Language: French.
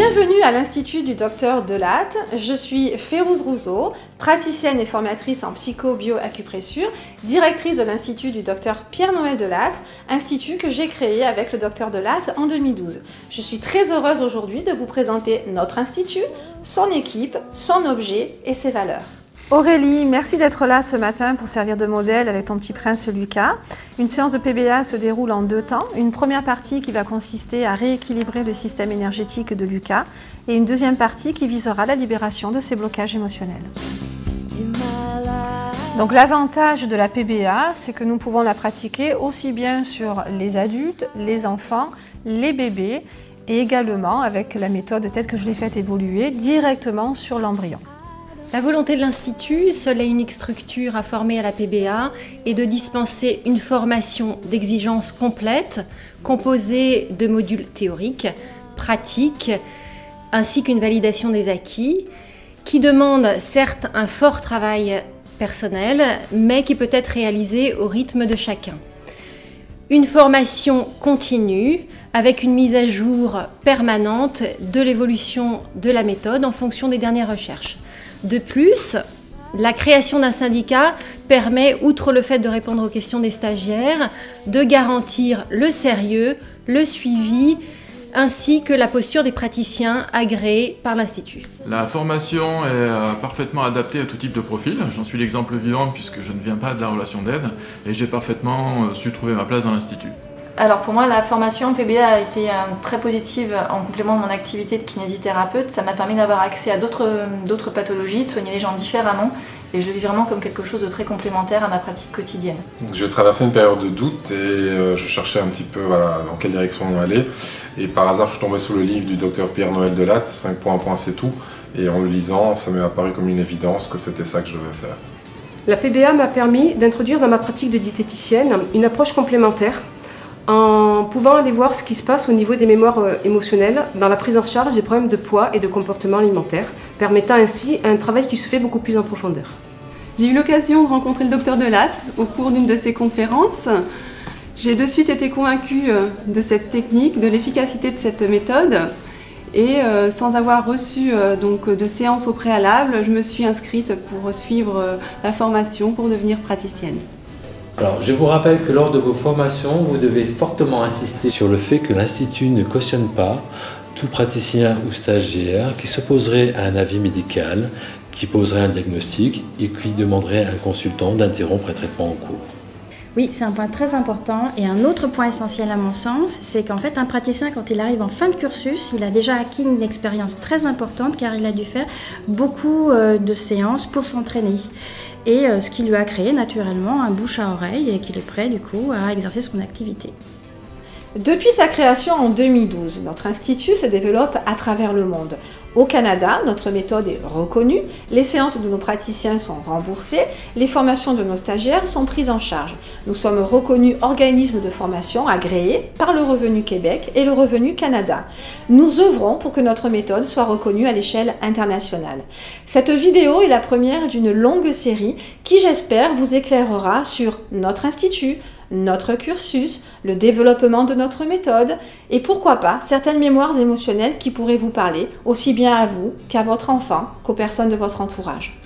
Bienvenue à l'Institut du Docteur Delatte. Je suis Férouz Rousseau, praticienne et formatrice en psycho-bio-acupressure, directrice de l'Institut du Docteur Pierre-Noël Delatte, institut que j'ai créé avec le Docteur Delatte en 2012. Je suis très heureuse aujourd'hui de vous présenter notre institut, son équipe, son objet et ses valeurs. Aurélie, merci d'être là ce matin pour servir de modèle avec ton petit prince Lucas. Une séance de PBA se déroule en 2 temps. Une première partie qui va consister à rééquilibrer le système énergétique de Lucas et une deuxième partie qui visera la libération de ses blocages émotionnels. Donc l'avantage de la PBA, c'est que nous pouvons la pratiquer aussi bien sur les adultes, les enfants, les bébés et également avec la méthode telle que je l'ai faite évoluer directement sur l'embryon. La volonté de l'Institut, seule et unique structure à former à la PBA, est de dispenser une formation d'exigence complète, composée de modules théoriques, pratiques, ainsi qu'une validation des acquis, qui demande certes un fort travail personnel, mais qui peut être réalisé au rythme de chacun. Une formation continue, avec une mise à jour permanente de l'évolution de la méthode en fonction des dernières recherches. De plus, la création d'un syndicat permet, outre le fait de répondre aux questions des stagiaires, de garantir le sérieux, le suivi, ainsi que la posture des praticiens agréés par l'Institut. La formation est parfaitement adaptée à tout type de profil. J'en suis l'exemple vivant puisque je ne viens pas de la relation d'aide et j'ai parfaitement su trouver ma place dans l'Institut. Alors pour moi, la formation PBA a été très positive en complément de mon activité de kinésithérapeute. Ça m'a permis d'avoir accès à d'autres pathologies, de soigner les gens différemment. Et je le vis vraiment comme quelque chose de très complémentaire à ma pratique quotidienne. Je traversais une période de doute et je cherchais un petit peu dans quelle direction aller. Et par hasard, je suis tombé sur le livre du docteur Pierre-Noël Delatte, 5 points, un point, c'est tout. Et en le lisant, ça m'est apparu comme une évidence que c'était ça que je devais faire. La PBA m'a permis d'introduire dans ma pratique de diététicienne une approche complémentaire en pouvant aller voir ce qui se passe au niveau des mémoires émotionnelles dans la prise en charge des problèmes de poids et de comportement alimentaire, permettant ainsi un travail qui se fait beaucoup plus en profondeur. J'ai eu l'occasion de rencontrer le docteur Delatte au cours d'une de ses conférences. J'ai de suite été convaincue de cette technique, de l'efficacité de cette méthode et sans avoir reçu de séance au préalable, je me suis inscrite pour suivre la formation pour devenir praticienne. Alors, je vous rappelle que lors de vos formations, vous devez fortement insister sur le fait que l'Institut ne cautionne pas tout praticien ou stagiaire qui s'opposerait à un avis médical, qui poserait un diagnostic et qui demanderait à un consultant d'interrompre un traitement en cours. Oui, c'est un point très important. Et un autre point essentiel à mon sens, c'est qu'en fait, un praticien, quand il arrive en fin de cursus, il a déjà acquis une expérience très importante car il a dû faire beaucoup de séances pour s'entraîner. Et ce qui lui a créé naturellement un bouche à oreille et qu'il est prêt du coup à exercer son activité. Depuis sa création en 2012, notre institut se développe à travers le monde. Au Canada, notre méthode est reconnue, les séances de nos praticiens sont remboursées, les formations de nos stagiaires sont prises en charge. Nous sommes reconnus organismes de formation agréés par le Revenu Québec et le Revenu Canada. Nous œuvrons pour que notre méthode soit reconnue à l'échelle internationale. Cette vidéo est la première d'une longue série qui, j'espère, vous éclairera sur notre institut, notre cursus, le développement de notre méthode et pourquoi pas certaines mémoires émotionnelles qui pourraient vous parler aussi bien à vous qu'à votre enfant, qu'aux personnes de votre entourage.